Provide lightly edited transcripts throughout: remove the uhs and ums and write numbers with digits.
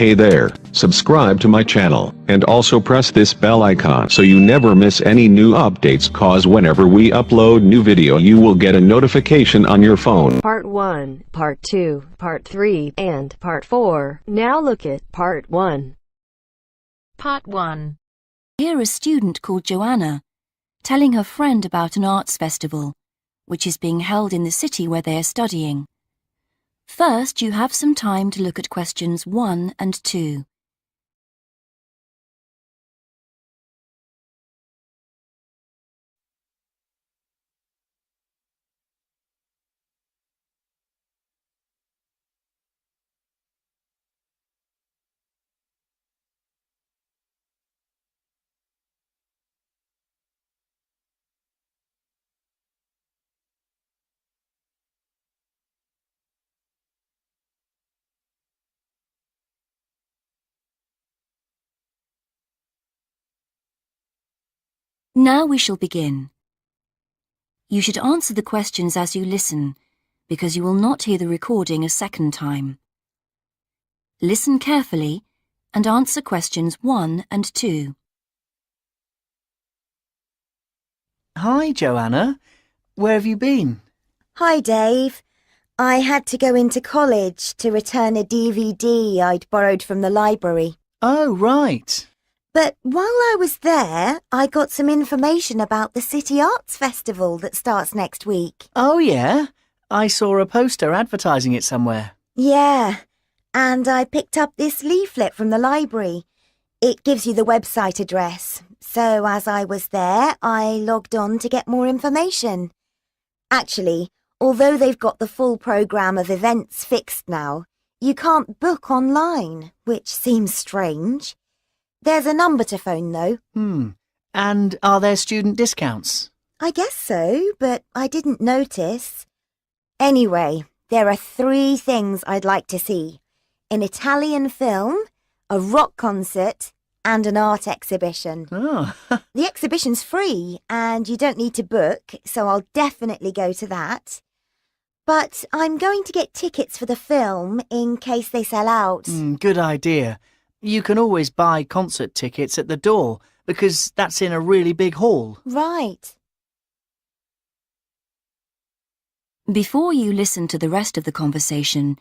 Hey there, subscribe to my channel, and also press this bell icon so you never miss any new updates, cause whenever we upload new video you will get a notification on your phone. Part 1, Part 2, Part 3, and Part 4. Now look at Part 1. Part 1. Hear a student called Joanna telling her friend about an arts festival, which is being held in the city where they are studying. First, you have some time to look at questions 1 and 2. Now we shall begin. You should answer the questions as you listen, because you will not hear the recording a second time. Listen carefully and answer questions 1 and 2. Hi, Joanna. Where have you been? Hi, Dave. I had to go into college to return a DVD I'd borrowed from the library. Oh, right. But while I was there, I got some information about the City Arts Festival that starts next week. Oh, yeah? I saw a poster advertising it somewhere. Yeah, and I picked up this leaflet from the library. It gives you the website address. So as I was there, I logged on to get more information. Actually, although they've got the full programme of events fixed now, you can't book online, which seems strange. There's a number to phone, though. And are there student discounts? I guess so, but I didn't notice. Anyway, there are 3 things I'd like to see. An Italian film, a rock concert, and an art exhibition. Oh. The exhibition's free, and you don't need to book, so I'll definitely go to that. But I'm going to get tickets for the film in case they sell out. Good idea. You can always buy concert tickets at the door, because that's in a really big hall. Right. Before you listen to the rest of the conversation,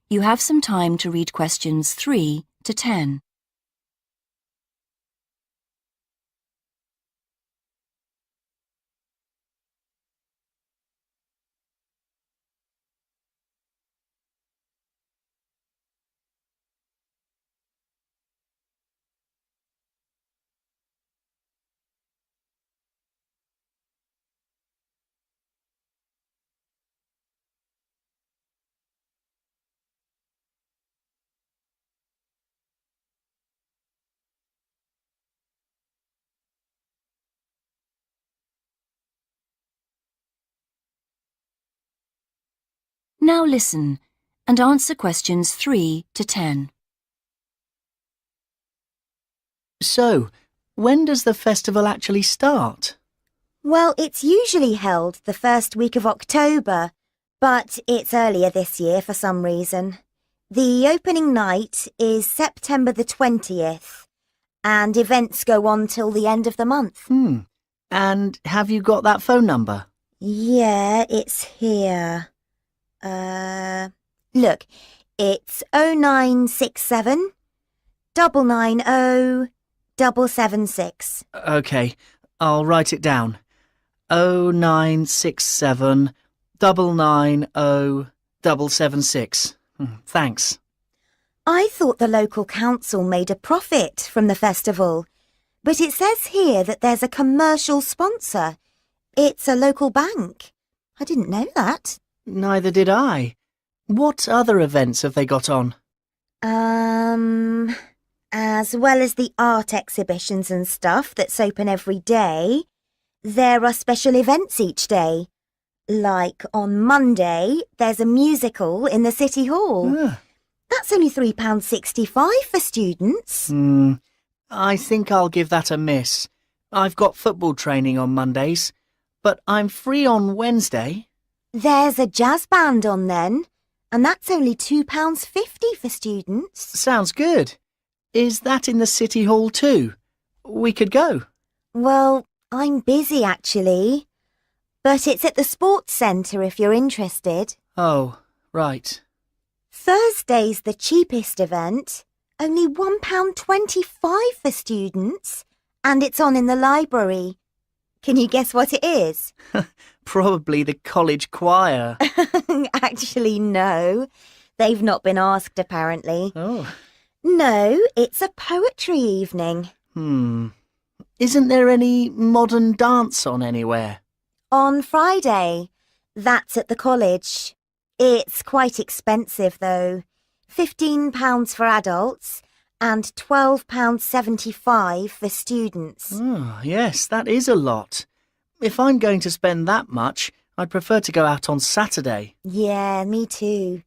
you have some time to read questions 3 to 10. Now listen and answer questions 3 to 10. So, when does the festival actually start? Well, it's usually held the first week of October, but it's earlier this year for some reason. The opening night is September the 20th, and events go on till the end of the month. And have you got that phone number? Yeah, it's here. Look, it's 0967 990 776. OK, I'll write it down. 0967 990 776. Thanks. I thought the local council made a profit from the festival, but it says here that there's a commercial sponsor. It's a local bank. I didn't know that. Neither did I. What other events have they got on? As well as the art exhibitions and stuff that's open every day, there are special events each day. Like on Monday, there's a musical in the City Hall. That's only £3.65 for students. I think I'll give that a miss. I've got football training on Mondays, but I'm free on Wednesday. There's a jazz band on then, And that's only £2.50 for students. Sounds good. Is that in the City Hall too? We could go. Well, I'm busy actually. But it's at the Sports Centre if you're interested. Oh, right. Thursday's the cheapest event. Only £1.25 for students. And it's on in the library. Can you guess what it is? Probably the college choir. Actually, no. They've not been asked, apparently. Oh. No, it's a poetry evening. Isn't there any modern dance on anywhere? On Friday. That's at the college. It's quite expensive, though. £15 for adults and £12.75 for students. Oh, yes, that is a lot. If I'm going to spend that much, I'd prefer to go out on Saturday. Yeah, me too.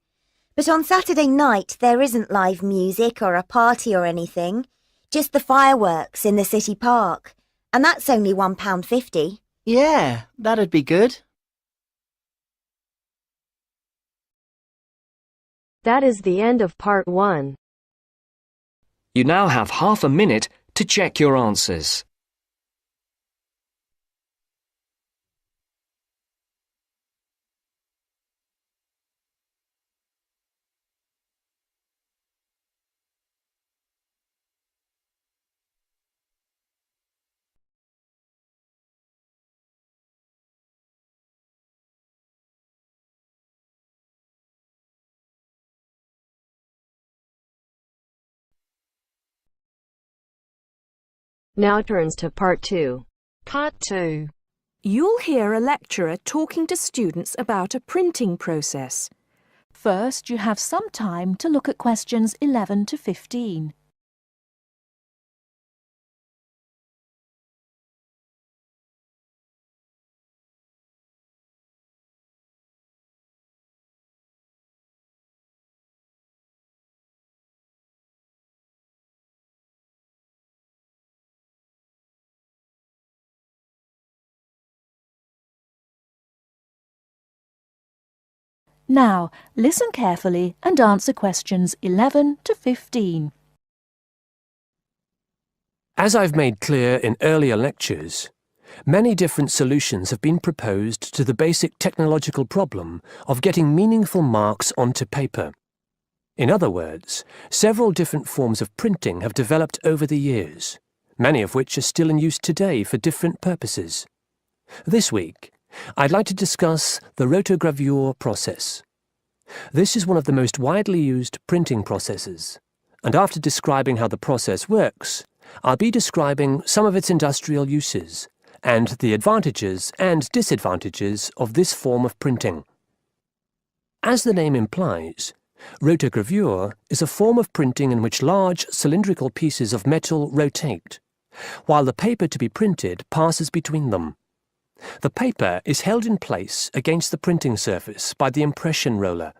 But on Saturday night, there isn't live music or a party or anything. Just the fireworks in the city park. And that's only £1.50. Yeah, that'd be good. That is the end of part 1. You now have half a minute to check your answers. Now turns to part 2. Part 2. You'll hear a lecturer talking to students about a printing process. First, you have some time to look at questions 11 to 15. Now, listen carefully and answer questions 11 to 15. As I've made clear in earlier lectures, many different solutions have been proposed to the basic technological problem of getting meaningful marks onto paper. In other words, several different forms of printing have developed over the years, many of which are still in use today for different purposes. This week, I'd like to discuss the rotogravure process. This is one of the most widely used printing processes, and after describing how the process works, I'll be describing some of its industrial uses and the advantages and disadvantages of this form of printing. As the name implies, rotogravure is a form of printing in which large cylindrical pieces of metal rotate, while the paper to be printed passes between them. The paper is held in place against the printing surface by the impression roller.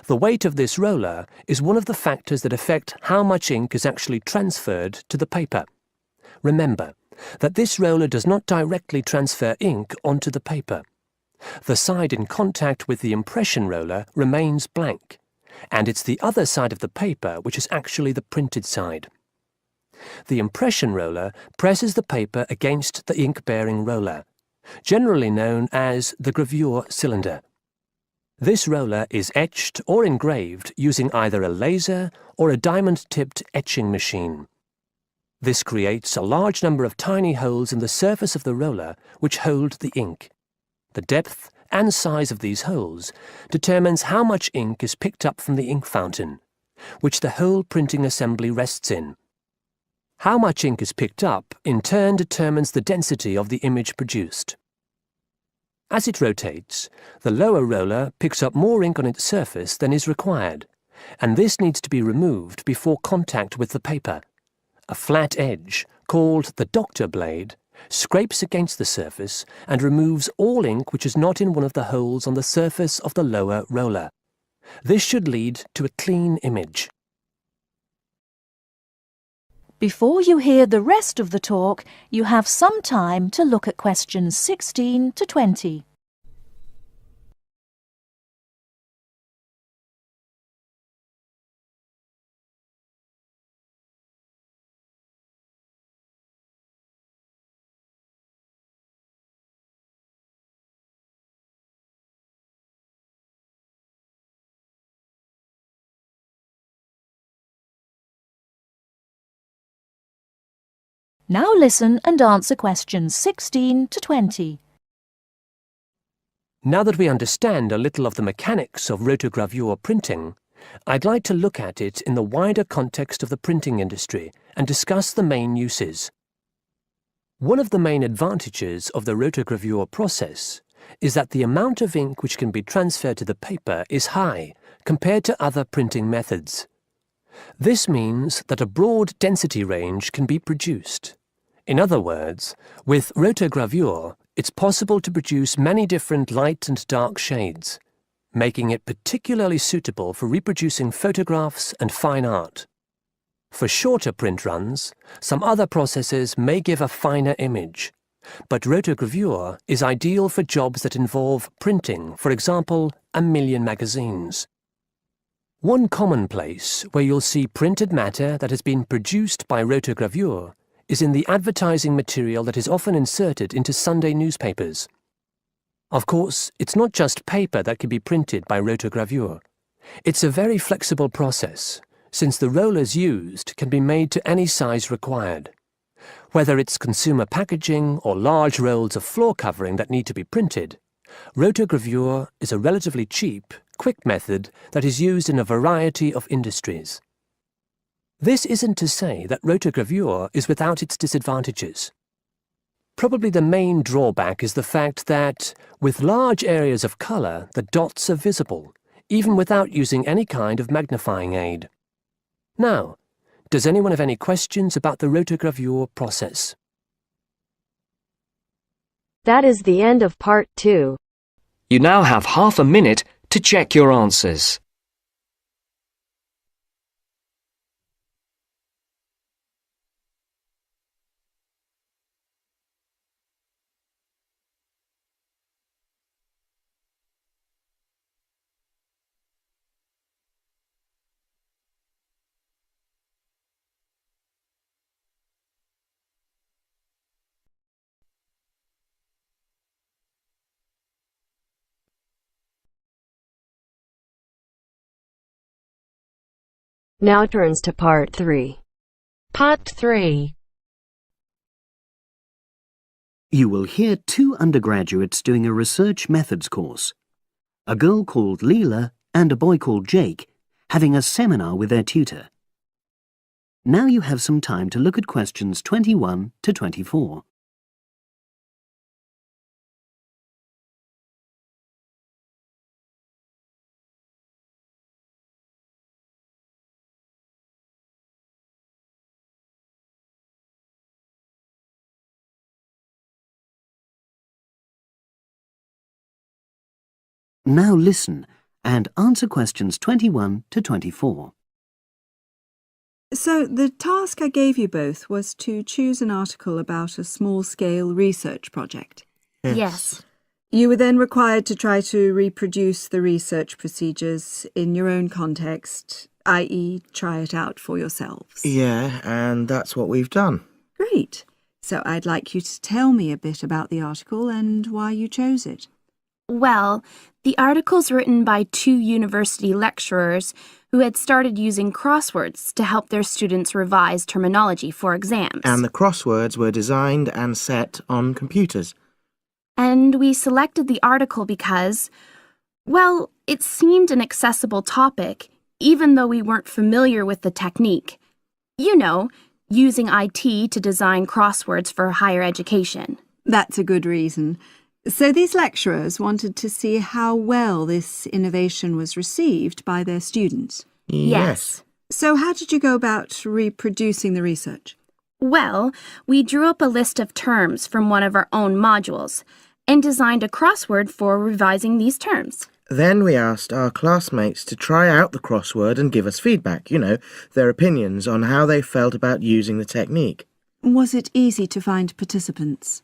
The weight of this roller is one of the factors that affect how much ink is actually transferred to the paper. Remember that this roller does not directly transfer ink onto the paper. The side in contact with the impression roller remains blank, and it's the other side of the paper which is actually the printed side. The impression roller presses the paper against the ink-bearing roller, generally known as the gravure cylinder. This roller is etched or engraved using either a laser or a diamond-tipped etching machine. This creates a large number of tiny holes in the surface of the roller which hold the ink. The depth and size of these holes determines how much ink is picked up from the ink fountain, which the whole printing assembly rests in. How much ink is picked up, in turn, determines the density of the image produced. As it rotates, the lower roller picks up more ink on its surface than is required, and this needs to be removed before contact with the paper. A flat edge, called the doctor blade, scrapes against the surface and removes all ink which is not in one of the holes on the surface of the lower roller. This should lead to a clean image. Before you hear the rest of the talk, you have some time to look at questions 16 to 20. Now listen and answer questions 16 to 20. Now that we understand a little of the mechanics of rotogravure printing, I'd like to look at it in the wider context of the printing industry and discuss the main uses. One of the main advantages of the rotogravure process is that the amount of ink which can be transferred to the paper is high compared to other printing methods. This means that a broad density range can be produced. In other words, with rotogravure, it's possible to produce many different light and dark shades, making it particularly suitable for reproducing photographs and fine art. For shorter print runs, some other processes may give a finer image, but rotogravure is ideal for jobs that involve printing, for example, 1 million magazines. One common place where you'll see printed matter that has been produced by rotogravure is in the advertising material that is often inserted into Sunday newspapers. Of course, it's not just paper that can be printed by rotogravure. It's a very flexible process, since the rollers used can be made to any size required. Whether it's consumer packaging or large rolls of floor covering that need to be printed, rotogravure is a relatively cheap, quick method that is used in a variety of industries. This isn't to say that rotogravure is without its disadvantages. Probably the main drawback is the fact that, with large areas of colour, the dots are visible, even without using any kind of magnifying aid. Now, does anyone have any questions about the rotogravure process? That is the end of part 2. You now have half a minute to check your answers. Now turns to part 3. Part 3. You will hear 2 undergraduates doing a research methods course. A girl called Leela and a boy called Jake having a seminar with their tutor. Now you have some time to look at questions 21 to 24. Now listen and answer questions 21 to 24. So, the task I gave you both was to choose an article about a small-scale research project. Yes. You were then required to try to reproduce the research procedures in your own context, i.e. try it out for yourselves. Yeah, and that's what we've done. Great. So I'd like you to tell me a bit about the article and why you chose it. Well, the article's written by 2 university lecturers who had started using crosswords to help their students revise terminology for exams. And the crosswords were designed and set on computers. And we selected the article because, well, it seemed an accessible topic, even though we weren't familiar with the technique. You know, using IT to design crosswords for higher education. That's a good reason. So these lecturers wanted to see how well this innovation was received by their students. Yes. So how did you go about reproducing the research? Well, we drew up a list of terms from one of our own modules and designed a crossword for revising these terms. Then we asked our classmates to try out the crossword and give us feedback, their opinions on how they felt about using the technique. Was it easy to find participants?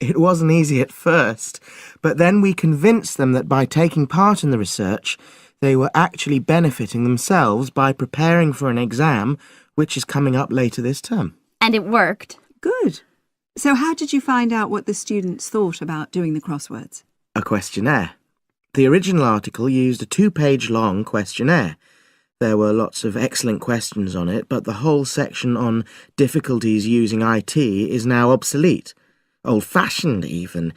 It wasn't easy at first, but then we convinced them that by taking part in the research, they were actually benefiting themselves by preparing for an exam which is coming up later this term. And it worked. Good. So how did you find out what the students thought about doing the crosswords? A questionnaire. The original article used a 2-page long questionnaire. There were lots of excellent questions on it, but the whole section on difficulties using IT is now obsolete. Old-fashioned, even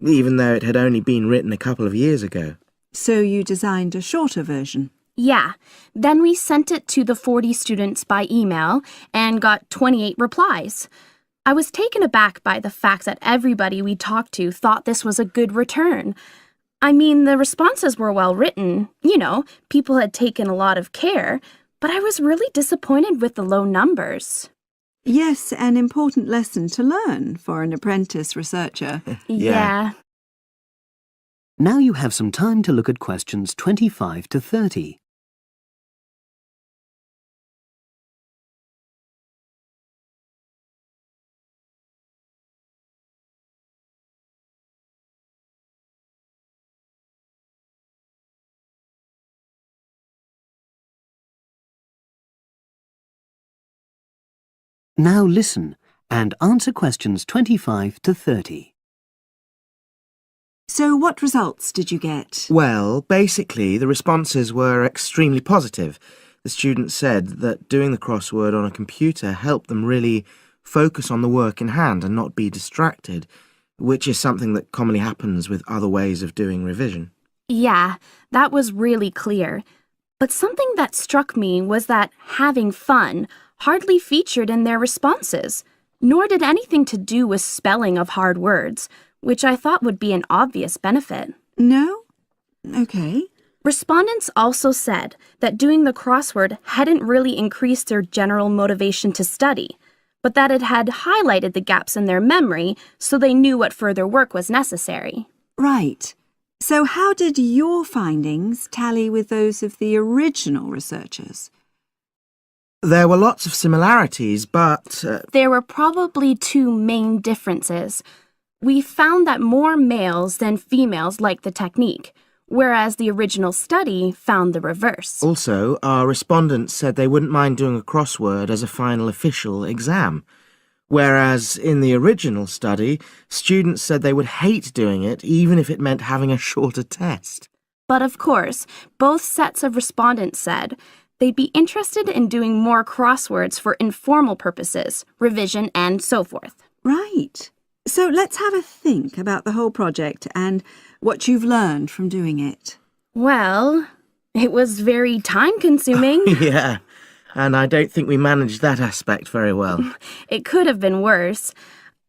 though it had only been written a couple of years ago. So you designed a shorter version? Yeah. Then we sent it to the 40 students by email and got 28 replies. I was taken aback by the fact that everybody we talked to thought this was a good return. I mean, the responses were well written. You know, people had taken a lot of care, but I was really disappointed with the low numbers. Yes, an important lesson to learn for an apprentice researcher. Yeah. Now you have some time to look at questions 25 to 30. Now listen and answer questions 25 to 30. So what results did you get? Well, basically, the responses were extremely positive. The students said that doing the crossword on a computer helped them really focus on the work in hand and not be distracted, which is something that commonly happens with other ways of doing revision. Yeah, that was really clear. But something that struck me was that having fun hardly featured in their responses, nor did anything to do with spelling of hard words, which I thought would be an obvious benefit. No? Okay. Respondents also said that doing the crossword hadn't really increased their general motivation to study, but that it had highlighted the gaps in their memory so they knew what further work was necessary. Right. So how did your findings tally with those of the original researchers? There were lots of similarities, but... There were probably two main differences. We found that more males than females liked the technique, whereas the original study found the reverse. Also, our respondents said they wouldn't mind doing a crossword as a final official exam, whereas in the original study, students said they would hate doing it even if it meant having a shorter test. But of course, both sets of respondents said they'd be interested in doing more crosswords for informal purposes, revision, and so forth. Right. So let's have a think about the whole project and what you've learned from doing it. Well, it was very time-consuming. Yeah, and I don't think we managed that aspect very well. It could have been worse.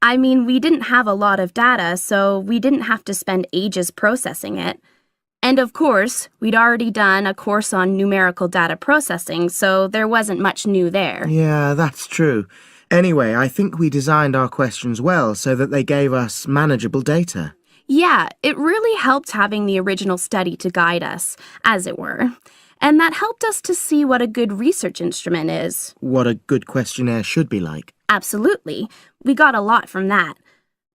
I mean, we didn't have a lot of data, so we didn't have to spend ages processing it. And of course, we'd already done a course on numerical data processing, so there wasn't much new there. Yeah, that's true. Anyway, I think we designed our questions well so that they gave us manageable data. Yeah, it really helped having the original study to guide us, as it were. And that helped us to see what a good research instrument is. What a good questionnaire should be like. Absolutely. We got a lot from that.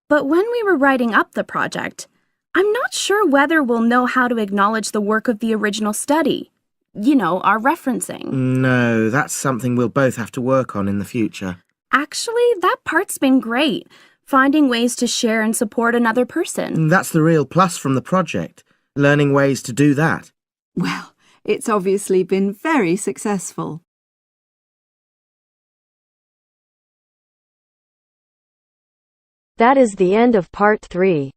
But when we were writing up the project, I'm not sure whether we'll know how to acknowledge the work of the original study. You know, our referencing. No, that's something we'll both have to work on in the future. Actually, that part's been great. Finding ways to share and support another person. That's the real plus from the project. Learning ways to do that. Well, it's obviously been very successful. That is the end of part 3.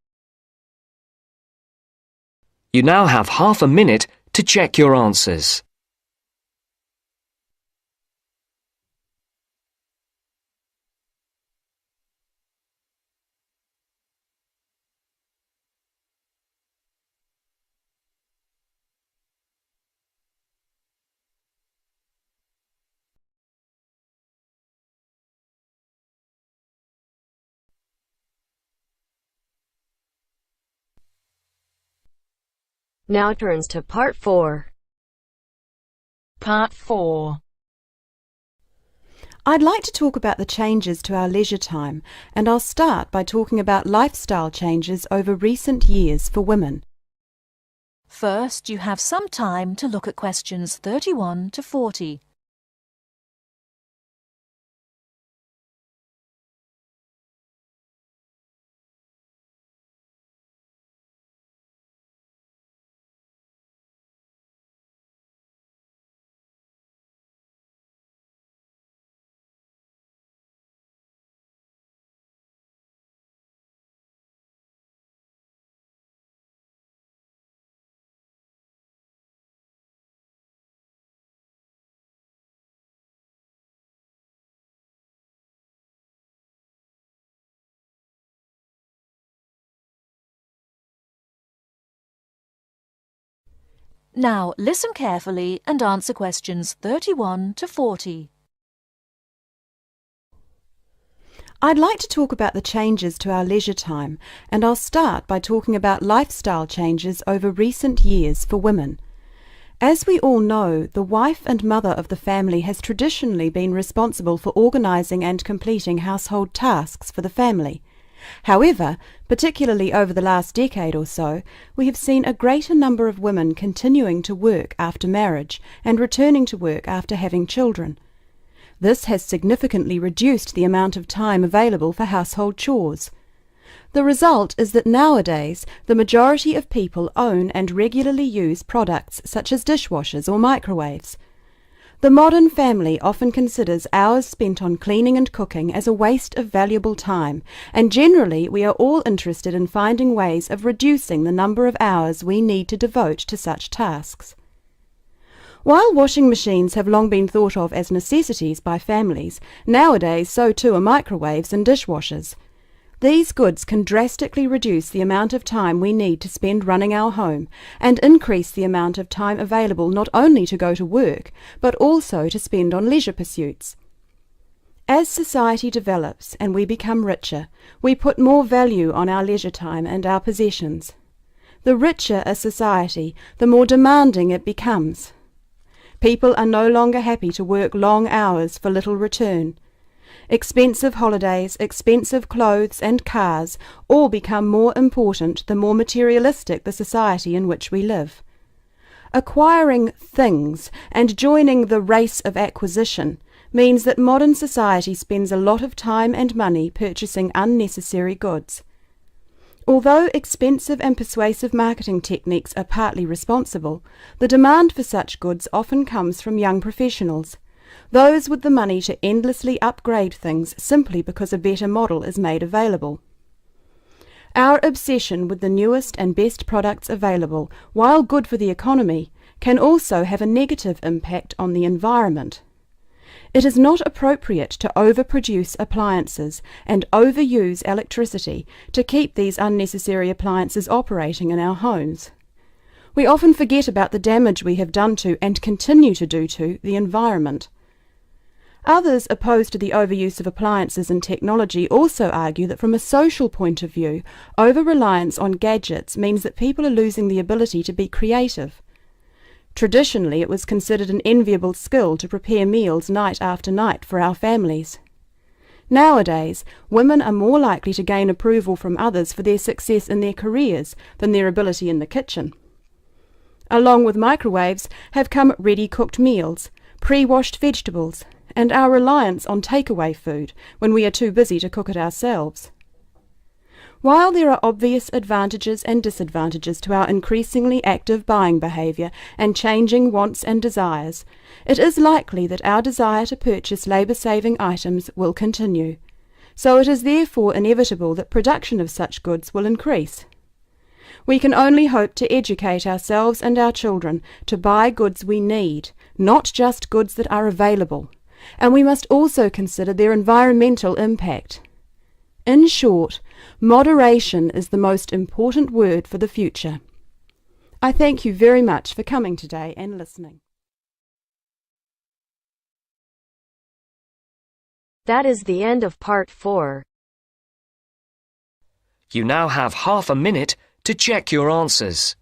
You now have half a minute to check your answers. Now turns to part 4. Part 4. I'd like to talk about the changes to our leisure time, and I'll start by talking about lifestyle changes over recent years for women. First, you have some time to look at questions 31 to 40. Now listen carefully and answer questions 31 to 40. I'd like to talk about the changes to our leisure time, and I'll start by talking about lifestyle changes over recent years for women. As we all know, the wife and mother of the family has traditionally been responsible for organising and completing household tasks for the family. However, particularly over the last decade or so, we have seen a greater number of women continuing to work after marriage and returning to work after having children. This has significantly reduced the amount of time available for household chores. The result is that nowadays the majority of people own and regularly use products such as dishwashers or microwaves. The modern family often considers hours spent on cleaning and cooking as a waste of valuable time, and generally we are all interested in finding ways of reducing the number of hours we need to devote to such tasks. While washing machines have long been thought of as necessities by families, nowadays so too are microwaves and dishwashers. These goods can drastically reduce the amount of time we need to spend running our home and increase the amount of time available not only to go to work, but also to spend on leisure pursuits. As society develops and we become richer, we put more value on our leisure time and our possessions. The richer a society, the more demanding it becomes. People are no longer happy to work long hours for little return. Expensive holidays, expensive clothes and cars all become more important the more materialistic the society in which we live. Acquiring things and joining the race of acquisition means that modern society spends a lot of time and money purchasing unnecessary goods. Although expensive and persuasive marketing techniques are partly responsible, the demand for such goods often comes from young professionals, those with the money to endlessly upgrade things simply because a better model is made available. Our obsession with the newest and best products available, while good for the economy, can also have a negative impact on the environment. It is not appropriate to overproduce appliances and overuse electricity to keep these unnecessary appliances operating in our homes. We often forget about the damage we have done to and continue to do to the environment. Others opposed to the overuse of appliances and technology also argue that from a social point of view, over-reliance on gadgets means that people are losing the ability to be creative. Traditionally, it was considered an enviable skill to prepare meals night after night for our families. Nowadays, women are more likely to gain approval from others for their success in their careers than their ability in the kitchen. Along with microwaves have come ready-cooked meals, pre-washed vegetables, and our reliance on takeaway food when we are too busy to cook it ourselves. While there are obvious advantages and disadvantages to our increasingly active buying behaviour and changing wants and desires, it is likely that our desire to purchase labour-saving items will continue. So it is therefore inevitable that production of such goods will increase. We can only hope to educate ourselves and our children to buy goods we need, not just goods that are available, and we must also consider their environmental impact. In short, moderation is the most important word for the future. I thank you very much for coming today and listening. That is the end of part 4. You now have half a minute to check your answers.